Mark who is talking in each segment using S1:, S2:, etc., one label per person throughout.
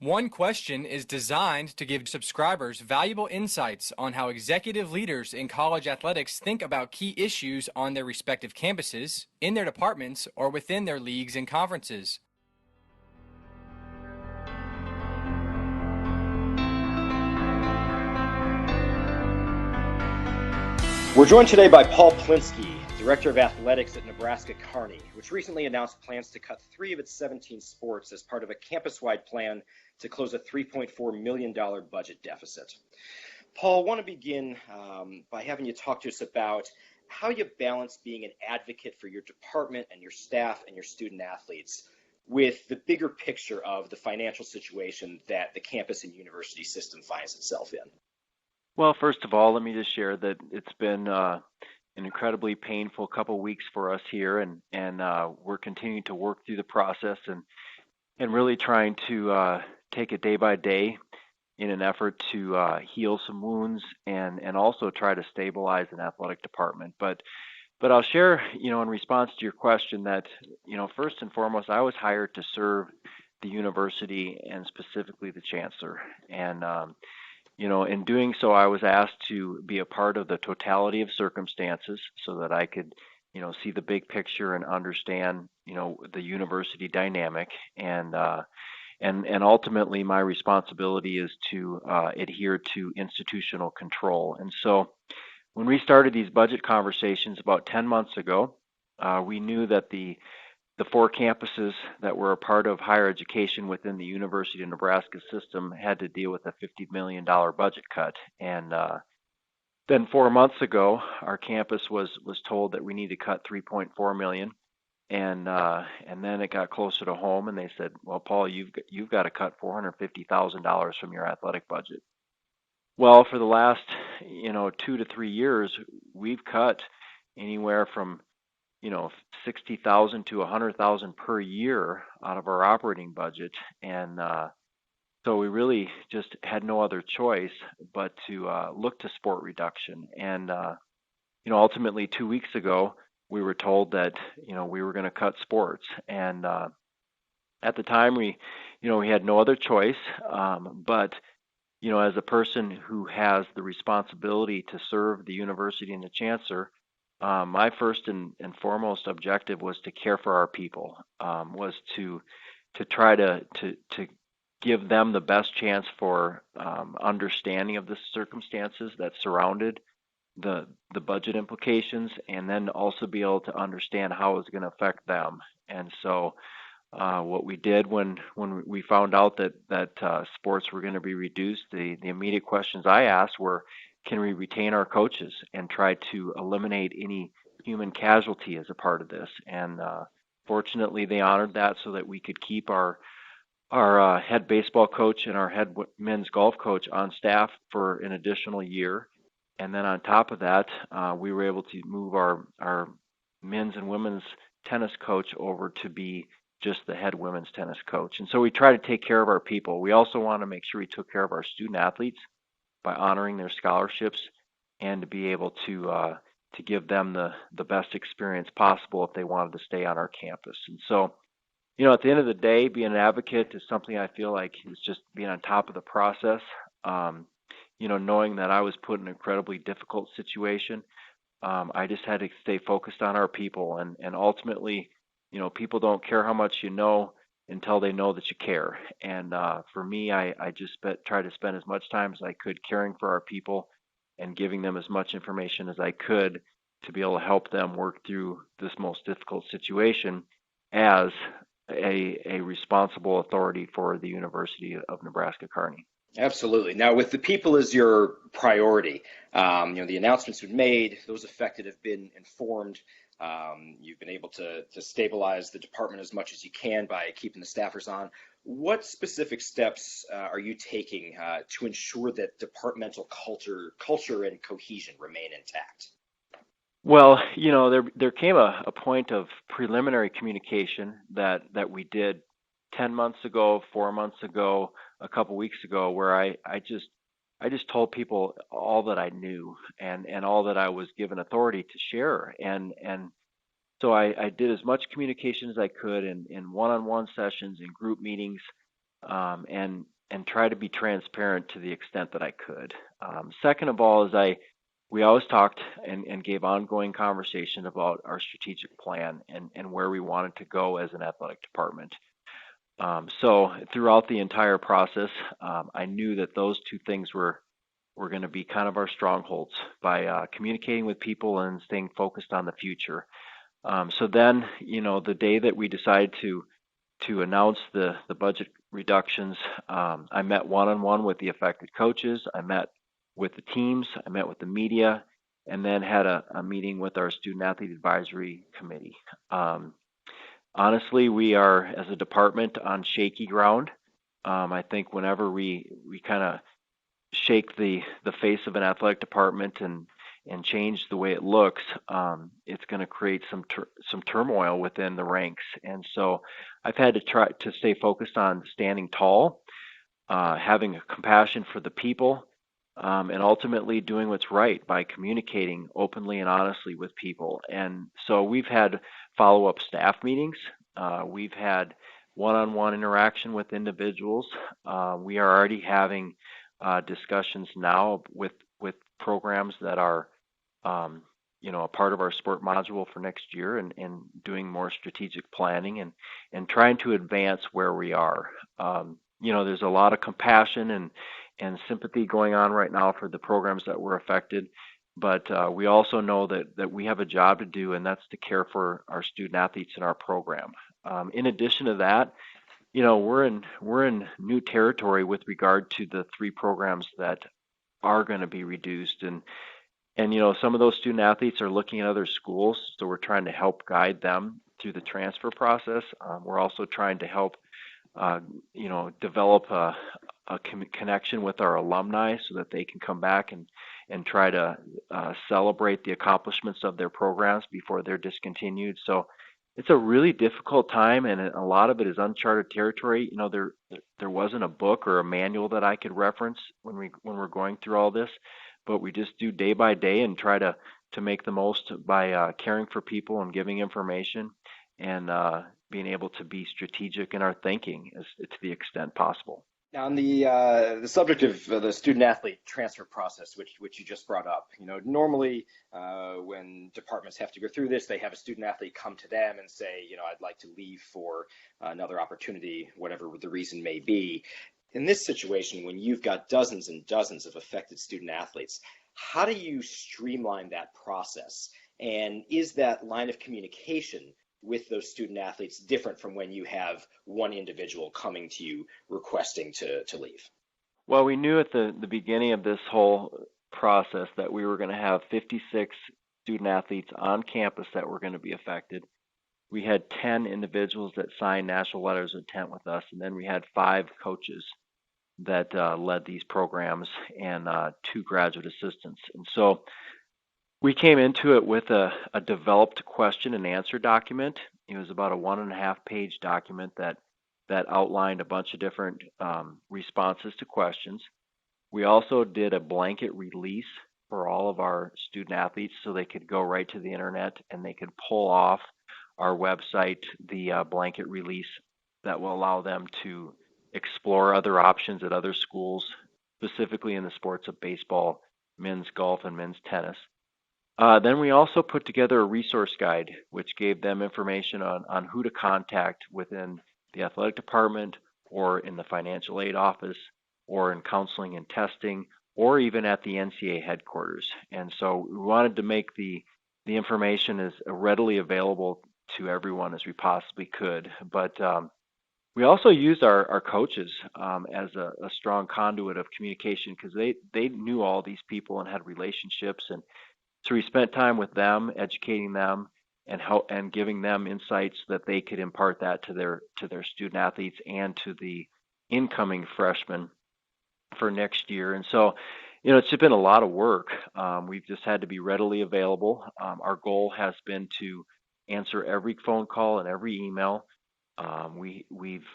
S1: One Question is designed to give subscribers valuable insights on how executive leaders in college athletics think about key issues on their respective campuses, in their departments, or within their leagues and conferences.
S2: We're joined today by Paul Plinske, Director of Athletics at Nebraska-Kearney, which recently announced plans to cut 3 of its 17 sports as part of a campus-wide plan to close a $3.4 million budget deficit. Paul, I want to begin by having you talk to us about how you balance being an advocate for your department and your staff and your student athletes with the bigger picture of the financial situation that the campus and university system finds itself in.
S3: Well, first of all, let me just share that it's been an incredibly painful couple weeks for us here, and we're continuing to work through the process and really trying to take it day by day in an effort to heal some wounds and also try to stabilize an athletic department. But I'll share, in response to your question that, first and foremost, I was hired to serve the university and specifically the chancellor. And in doing so, I was asked to be a part of the totality of circumstances so that I could, see the big picture and understand, the university dynamic. And ultimately, my responsibility is to adhere to institutional control. And so when we started these budget conversations about 10 months ago, we knew that the 4 campuses that were a part of higher education within the University of Nebraska system had to deal with a $50 million budget cut. And then 4 months ago, our campus was told that we need to cut $3.4 million. And then it got closer to home, and they said, "Well, Paul, you've got to cut $450,000 from your athletic budget." Well, for the last 2 to 3 years, we've cut anywhere from 60,000 to 100,000 per year out of our operating budget, and so we really just had no other choice but to look to sport reduction. And ultimately, 2 weeks ago, we were told that we were going to cut sports, and at the time we had no other choice. But as a person who has the responsibility to serve the university and the chancellor, my first and foremost objective was to care for our people, was to try to give them the best chance for understanding of the circumstances that surrounded the budget implications, and then also be able to understand how it was going to affect them. And so what we did when we found out that sports were going to be reduced, the immediate questions I asked were, can we retain our coaches and try to eliminate any human casualty as a part of this? And fortunately, they honored that so that we could keep our head baseball coach and our head men's golf coach on staff for an additional year. And then on top of that, we were able to move our men's and women's tennis coach over to be just the head women's tennis coach. And so we try to take care of our people. We also want to make sure we took care of our student athletes by honoring their scholarships and to be able to give them the best experience possible if they wanted to stay on our campus. And so, at the end of the day, being an advocate is something I feel like is just being on top of the process. Knowing that I was put in an incredibly difficult situation, I just had to stay focused on our people. And ultimately, people don't care how much you know until they know that you care. And for me, I just tried to spend as much time as I could caring for our people and giving them as much information as I could to be able to help them work through this most difficult situation as a responsible authority for the University of Nebraska-Kearney.
S2: Absolutely. Now, with the people as your priority, the announcements we've made, those affected have been informed. You've been able to stabilize the department as much as you can by keeping the staffers on. What specific steps are you taking to ensure that departmental culture and cohesion remain intact?
S3: Well, there came a point of preliminary communication that we did 10 months ago, 4 months ago, a couple weeks ago, where I just told people all that I knew and all that I was given authority to share. And so I did as much communication as I could in one-on-one sessions, in group meetings, and try to be transparent to the extent that I could. Second of all, we always talked and gave ongoing conversation about our strategic plan and where we wanted to go as an athletic department. So throughout the entire process, I knew that those two things were going to be kind of our strongholds by communicating with people and staying focused on the future. So then, the day that we decided to announce the budget reductions, I met one-on-one with the affected coaches. I met with the teams. I met with the media, and then had a meeting with our student athlete advisory committee. Honestly, we are, as a department, on shaky ground. I think whenever we kind of shake the face of an athletic department and change the way it looks, it's going to create some turmoil within the ranks. And so I've had to try to stay focused on standing tall, having a compassion for the people, and ultimately doing what's right by communicating openly and honestly with people. And so we've had follow-up staff meetings. We've had one-on-one interaction with individuals. We are already having discussions now with programs that are a part of our sport module for next year, and doing more strategic planning and trying to advance where we are. There's a lot of compassion and sympathy going on right now for the programs that were affected, but we also know that we have a job to do, and that's to care for our student athletes in our program. In addition to that, we're in new territory with regard to the 3 programs that are going to be reduced, and some of those student athletes are looking at other schools, so we're trying to help guide them through the transfer process. We're also trying to help develop a connection with our alumni so that they can come back and try to celebrate the accomplishments of their programs before they're discontinued. So it's a really difficult time, and a lot of it is uncharted territory. There wasn't a book or a manual that I could reference when we're going through all this, but we just do day by day and try to make the most by caring for people and giving information, and being able to be strategic in our thinking to the extent possible.
S2: Now, on the subject of the student-athlete transfer process, which you just brought up, normally when departments have to go through this, they have a student-athlete come to them and say, I'd like to leave for another opportunity, whatever the reason may be. In this situation, when you've got dozens and dozens of affected student-athletes, how do you streamline that process? And is that line of communication with those student athletes different from when you have one individual coming to you requesting to leave?
S3: Well, we knew at the beginning of this whole process that we were going to have 56 student athletes on campus that were going to be affected. We had 10 individuals that signed national letters of intent with us, and then we had 5 coaches that led these programs, and 2 graduate assistants. And so we came into it with a developed question and answer document. It was about a 1.5-page document that outlined a bunch of different responses to questions. We also did a blanket release for all of our student athletes so they could go right to the internet and they could pull off our website the blanket release that will allow them to explore other options at other schools, specifically in the sports of baseball, men's golf, and men's tennis. Then we also put together a resource guide, which gave them information on who to contact within the athletic department, or in the financial aid office, or in counseling and testing, or even at the NCAA headquarters. And so we wanted to make the information as readily available to everyone as we possibly could. But we also used our coaches as a strong conduit of communication, because they knew all these people and had relationships, and so we spent time with them, educating them and giving them insights that they could impart that to their student athletes and to the incoming freshmen for next year. And so, it's been a lot of work. We've just had to be readily available. Our goal has been to answer every phone call and every email. We've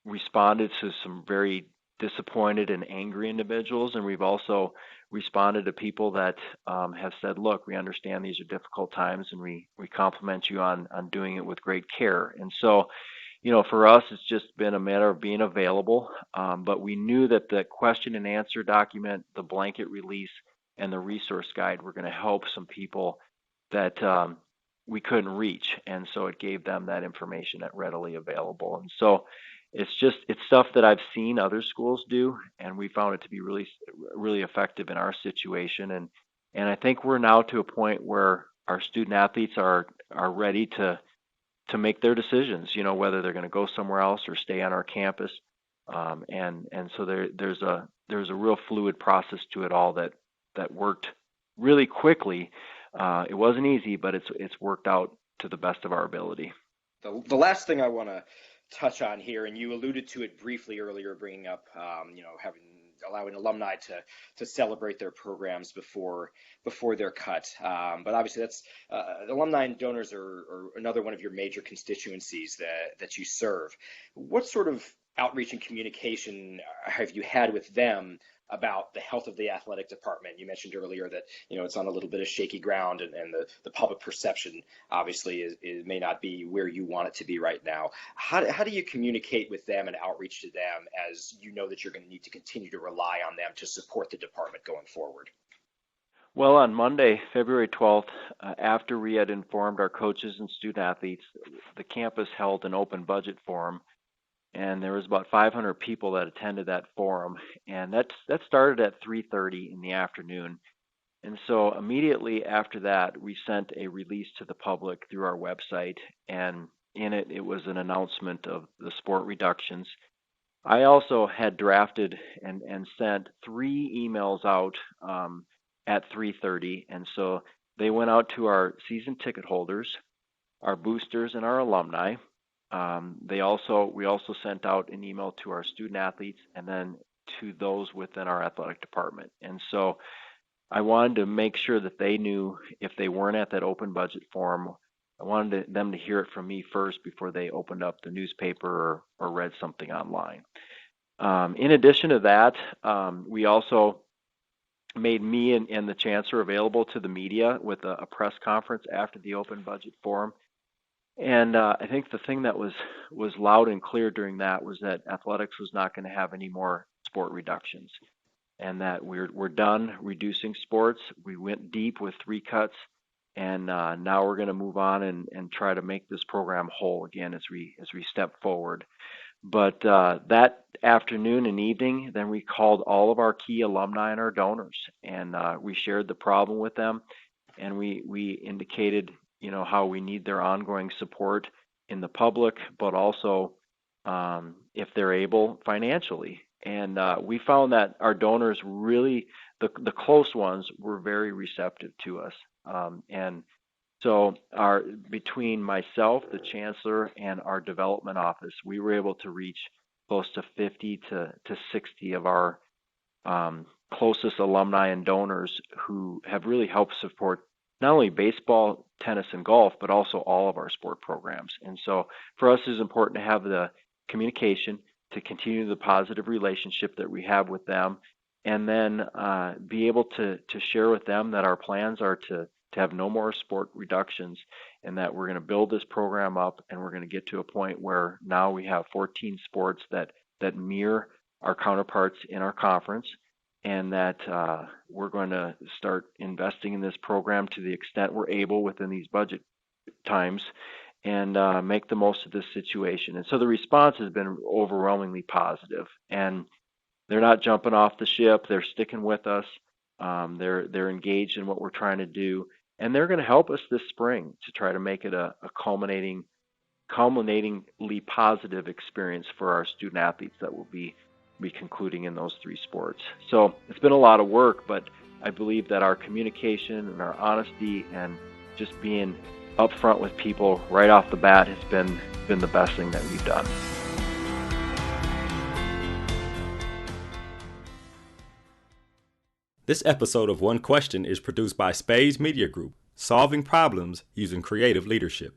S3: responded to some very disappointed and angry individuals, and we've also responded to people that have said, look, we understand these are difficult times, and we compliment you on doing it with great care. And so for us, it's just been a matter of being available. But we knew that the question and answer document, the blanket release, and the resource guide were going to help some people that we couldn't reach. And so it gave them that information that readily available. And so it's stuff that I've seen other schools do, and we found it to be really, really effective in our situation. And I think we're now to a point where our student athletes are ready to make their decisions, whether they're going to go somewhere else or stay on our campus. And so there's a real fluid process to it all that worked really quickly. It wasn't easy, but it's worked out to the best of our ability.
S2: The last thing I want to touch on here, and you alluded to it briefly earlier, bringing up, allowing alumni to celebrate their programs before they're cut. But obviously, that's alumni and donors are another one of your major constituencies that you serve. What sort of outreach and communication have you had with them about the health of the athletic department? You mentioned earlier that it's on a little bit of shaky ground, and the public perception obviously is may not be where you want it to be right now. How do you communicate with them and outreach to them, as you know that you're going to need to continue to rely on them to support the department going forward?
S3: Well, on Monday, February 12th, after we had informed our coaches and student athletes, the campus held an open budget forum. And there was about 500 people that attended that forum, and that started at 3:30 in the afternoon. And so immediately after that, we sent a release to the public through our website, and in it, it was an announcement of the sport reductions. I also had drafted and sent 3 emails out at 3:30, and so they went out to our season ticket holders, our boosters, and our alumni. We also sent out an email to our student athletes and then to those within our athletic department. And so I wanted to make sure that they knew if they weren't at that open budget forum. I wanted them to hear it from me first before they opened up the newspaper or read something online. In addition to that, we also made me and the chancellor available to the media with a press conference after the open budget forum. And I think the thing that was loud and clear during that was that athletics was not going to have any more sport reductions, and that we're done reducing sports. We went deep with 3 cuts, and now we're going to move on and try to make this program whole again as we step forward. But that afternoon and evening, then we called all of our key alumni and our donors, and we shared the problem with them, and we indicated how we need their ongoing support in the public, but also, if they're able, financially. And we found that our donors really, the close ones, were very receptive to us. And so between myself, the chancellor, and our development office, we were able to reach close to 50 to 60 of our closest alumni and donors who have really helped support not only baseball, tennis, and golf, but also all of our sport programs. And so for us, it's important to have the communication, to continue the positive relationship that we have with them, and then be able to share with them that our plans are to have no more sport reductions, and that we're going to build this program up, and we're going to get to a point where now we have 14 sports that mirror our counterparts in our conference, and that we're going to start investing in this program to the extent we're able within these budget times, and make the most of this situation. And so the response has been overwhelmingly positive, and they're not jumping off the ship. They're sticking with us. They're engaged in what we're trying to do, and they're going to help us this spring to try to make it a culminatingly positive experience for our student athletes that will be concluding in those 3 sports. So it's been a lot of work, but I believe that our communication and our honesty and just being upfront with people right off the bat has been the best thing that we've done.
S4: This episode of One Question is produced by Spades Media Group, solving problems using creative leadership.